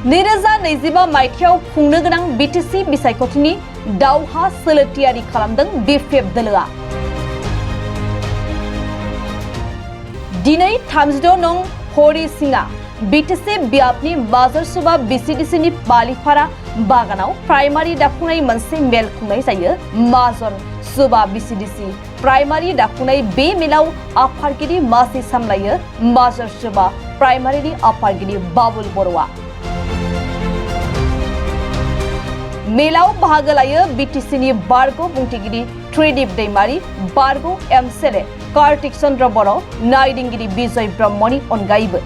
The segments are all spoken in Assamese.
2025 मायथाइयाव खुंनो गोनां बिटिसि बिसायख'थिनि दावहा सोलो थियारि खालामदों बिपिएफ दोलोआ। दिनै 36 नं हरि सिंआ बिटिसि बियाबनि बाजारसुबा बिसिडिसिनि बालिफारा बागानाव प्राइमारि दाफुंनाय मोनसे मेल खुंनाय जायो। माजन सुबा बिसिडिसि प्राइमारि दाफुंनाय बे मेलाव आफादगिरि मासि सामलायो माजर सुबा प्राइमारिनि आफादगिरि बाबुल बर'आ। मेलाव बाहागो लायो बिटिसिनि बारग' बुंथिगिरि त्रिदीप दैमारी, बारग' एमसेले कार्तिक चन्द्र बर', नायदिंगिरि बिजय ब्रह्मनि अनगायैबो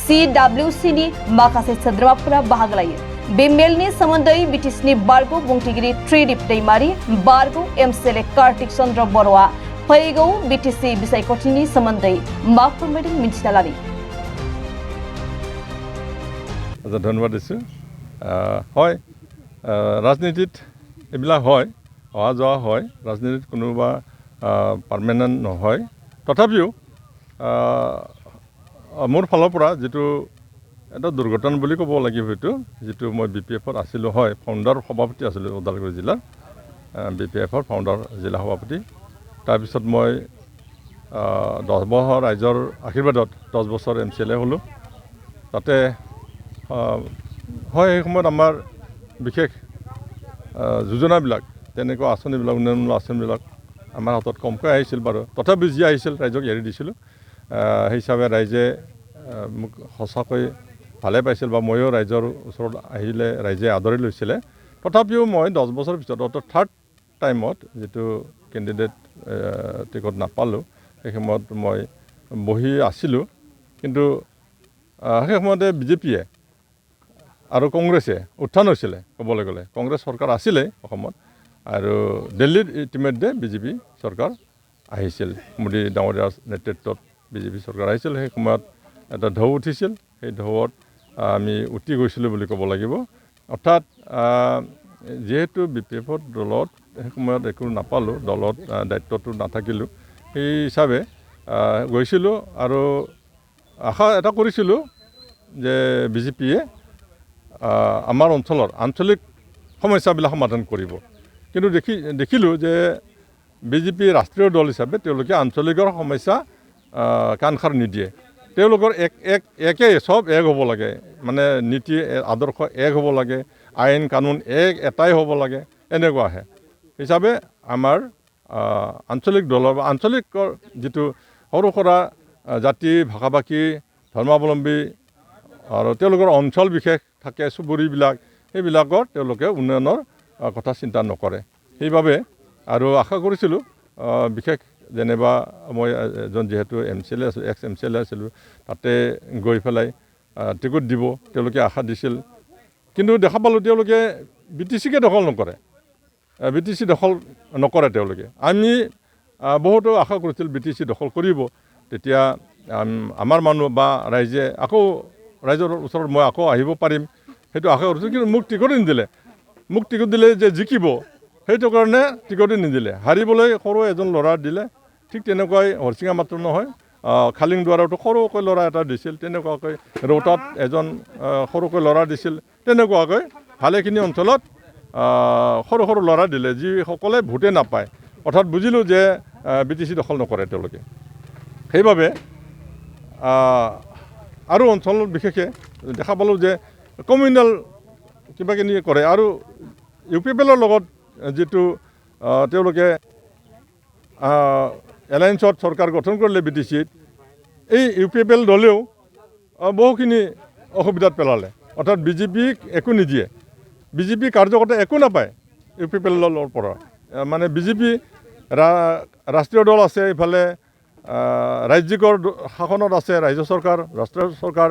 CWCनि माखासे सोद्रोमाफोरा बाहागो लायो। बे मेलनि सोमोन्दै बिटिसिनि बारग' बुंथिगिरि त्रिदीप दैमारी, बारग' एमसेले कार्तिक चन्द्र बर'आ फैगौ बिटिसि बिसायख'थिनि सोमोन्दै मा फोरमायदों मिन्थिना लानि। ধন্যবাদ দিছোঁ। হয়, ৰাজনীতিত এইবিলাক হয়, অহা যোৱা হয়, ৰাজনীতিত কোনোবা পাৰ্মানেণ্ট নহয়। তথাপিও মোৰ ফালৰ পৰা যিটো এটা দুৰ্ঘটনা বুলি ক'ব লাগিব, সেইটো যিটো মই BPF-ত আছিলোঁ, হয়, ফাউণ্ডাৰ সভাপতি আছিলোঁ ওদালগুৰি জিলাৰ BPF-ৰ ফাউণ্ডাৰ জিলা সভাপতি। তাৰপিছত মই 10 বছৰ ৰাইজৰ আশীৰ্বাদত 10 বছৰ MCLA হ'লোঁ। তাতে হয়, সেই সময়ত আমাৰ বিশেষ যোজনাবিলাক, তেনেকুৱা আঁচনিবিলাক, উন্নয়নমূলক আঁচনিবিলাক আমাৰ হাতত কমকৈ আহিছিল বাৰু। তথাপিও যি আহিছিল ৰাইজক এৰি দিছিলোঁ। সেই হিচাপে ৰাইজে মোক সঁচাকৈ ভালে পাইছিল, বা ময়ো ৰাইজৰ ওচৰত আহিলে ৰাইজে আদৰি লৈছিলে। তথাপিও মই 10 বছৰৰ পিছত, অৰ্থাৎ থাৰ্ড টাইমত যিটো কেণ্ডিডেট টিকট নাপালোঁ, সেই সময়ত মই বহি আছিলোঁ। কিন্তু সেই সময়তে বিজেপিয়ে আৰু কংগ্ৰেছে উত্থান হৈছিলে। ক'বলৈ গ'লে কংগ্ৰেছ চৰকাৰ আছিলে অসমত, আৰু দিল্লীত ইতিমধ্যে বিজেপি চৰকাৰ আহিছিল। মোদী ডাঙৰীয়াৰ নেতৃত্বত বিজেপি চৰকাৰ আহিছিল। সেই সময়ত এটা ঢৌ উঠিছিল। সেই ঢৌত আমি উঠি গৈছিলোঁ বুলি ক'ব লাগিব। অৰ্থাৎ যিহেতু BPF-ৰ দলত সেই সময়ত একো নাপালোঁ, দলত দায়িত্বটো নাথাকিলোঁ, সেই হিচাপে গৈছিলোঁ আৰু আশা এটা কৰিছিলোঁ যে বিজেপিয়ে আমাৰ অঞ্চলৰ আঞ্চলিক সমস্যাবিলাক সমাধান কৰিব। কিন্তু দেখিলোঁ যে বিজেপি ৰাষ্ট্ৰীয় দল হিচাপে তেওঁলোকে আঞ্চলিকৰ সমস্যা কাণসাৰ নিদিয়ে। তেওঁলোকৰ একেই, চব এক হ'ব লাগে, মানে নীতি আদৰ্শ এক হ'ব লাগে, আইন কানুন এটাই হ'ব লাগে, এনেকুৱাহে হিচাপে আমাৰ আঞ্চলিক দলৰ বা আঞ্চলিকৰ যিটো সৰু সুৰা জাতি, ভাষা ভাষী, ধৰ্মাৱলম্বী আৰু তেওঁলোকৰ অঞ্চল বিশেষ থাকে, চুবুৰীবিলাক, সেইবিলাকৰ তেওঁলোকে উন্নয়নৰ কথা চিন্তা নকৰে। সেইবাবে আৰু আশা কৰিছিলোঁ বিশেষ যেনিবা মই এজন যিহেতু MCLA আছিলোঁ, এক্স MCLA আছিলোঁ, তাতে গৈ পেলাই টিকট দিব তেওঁলোকে আশা দিছিল। কিন্তু দেখা পালোঁ তেওঁলোকে BTCকে দখল নকৰে, BTC দখল নকৰে তেওঁলোকে। আমি বহুতো আশা কৰিছিল BTC দখল কৰিব, তেতিয়া আমাৰ মানুহ বা ৰাইজে আকৌ ৰাইজৰ ওচৰত মই আকৌ আহিব পাৰিম, সেইটো আশা কৰিছিলোঁ। কিন্তু মোক টিকট নিদিলে। মোক টিকট দিলে যে জিকিব, সেইটো কাৰণে টিকটে নিদিলে। হাৰিবলৈ সৰু এজন ল'ৰা দিলে। ঠিক তেনেকুৱাই হৰচিঙা মাত্ৰ নহয়, খালিং দুৱাৰতো সৰুকৈ ল'ৰা এটা দিছিল, তেনেকুৱাকৈ ৰৌতাত এজন সৰুকৈ ল'ৰা দিছিল, তেনেকুৱাকৈ ভালেখিনি অঞ্চলত সৰু সৰু ল'ৰা দিলে, যিসকলে ভোটে নাপায়। অৰ্থাৎ বুজিলোঁ যে BTC দখল নকৰে তেওঁলোকে। সেইবাবে আৰু অঞ্চলত বিশেষে দেখা পালোঁ যে কমিউনেল কিবাকিনি কৰে। আৰু UPPLৰ লগত যিটো তেওঁলোকে এলায়েন্সত চৰকাৰ গঠন কৰিলে BTCত, এই UPPL দলেও বহুখিনি অসুবিধাত পেলালে। অৰ্থাৎ বিজেপিক একো নিদিয়ে, বিজেপি কাৰ্যকৰ্তা একো নাপায় UPPLৰ পৰা। মানে বিজেপি ৰাষ্ট্ৰীয় দল আছে, ইফালে ৰাজ্যিকৰ শাসনত আছে ৰাজ্য চৰকাৰ, ৰাষ্ট্ৰীয় চৰকাৰ,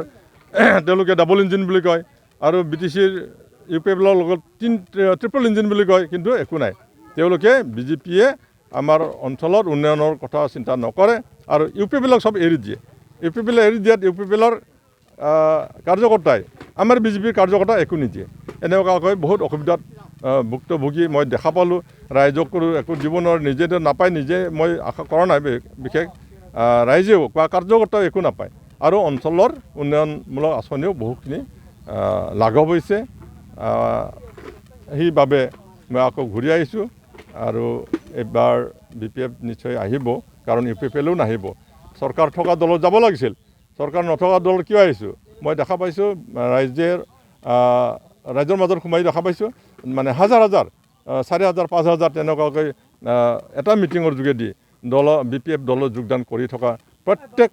তেওঁলোকে ডাবল ইঞ্জিন বুলি কয়, আৰু BTCৰ UPPLৰ লগত ট্ৰিপল ইঞ্জিন বুলি কয়, কিন্তু একো নাই। তেওঁলোকে বিজেপিয়ে আমাৰ অঞ্চলত উন্নয়নৰ কথা চিন্তা নকৰে, আৰু UPPLক চব এৰি দিয়ে। UPPL এৰি দিয়াত UPPLৰ কাৰ্যকৰ্তাই আমাৰ বিজেপিৰ কাৰ্যকৰ্তা একো নিদিয়ে। এনেকুৱাকৈ বহুত অসুবিধাত ভুক্তভোগী মই দেখা পালোঁ। ৰাইজক একো দিব নোৱাৰে, নিজে নাপায়, নিজে মই আশা কৰা নাই বিশেষ, ৰাইজেও বা কাৰ্যকৰ্তাও একো নাপায়। আৰু অঞ্চলৰ উন্নয়নমূলক আঁচনিও বহুখিনি লাঘৱ হৈছে সেইবাবে মই আকৌ ঘূৰি আহিছোঁ আৰু এইবাৰ BPF নিশ্চয় আহিব কাৰণ UPPLও নাহিব চৰকাৰ থকা দলত যাব লাগিছিল চৰকাৰ নথকা দলত কিয় আহিছোঁ মই দেখা পাইছোঁ ৰাইজৰ মাজত সোমাই দেখা পাইছোঁ মানে হাজাৰ 4,000 5,000 তেনেকুৱাকৈ এটা মিটিঙৰ যোগেদি BPF দলত যোগদান কৰি থকা প্ৰত্যেক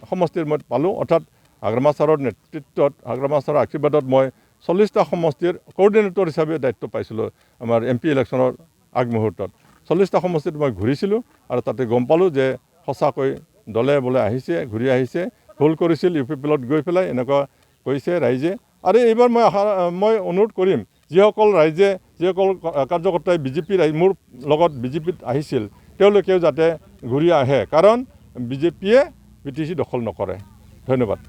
সমষ্টিৰ মই পালোঁ অৰ্থাৎ হাগ্ৰামা ছাৰৰ নেতৃত্বত হাগ্ৰামা ছাৰৰ আশীৰ্বাদত মই 40টা সমষ্টিৰ কোঅৰ্ডিনেটৰ হিচাপে দায়িত্ব পাইছিলোঁ আমাৰ MP ইলেকশ্যনৰ আগমুহূৰ্তত 40টা সমষ্টিত মই ঘূৰিছিলোঁ আৰু তাতে গম পালোঁ যে সঁচাকৈ দলে বোলে আহিছে ঘূৰি আহিছে ভুল কৰিছিল UPPLত গৈ পেলাই এনেকুৱা কৈছে ৰাইজে আৰু এইবাৰ মই অনুৰোধ কৰিম যিসকল কাৰ্যকৰ্তাই মোৰ লগত BJPত আহিছিল তেওঁলোকেও যাতে ঘূৰি আহে কাৰণ BJPয়ে BTC দখল নকৰে ধন্যবাদ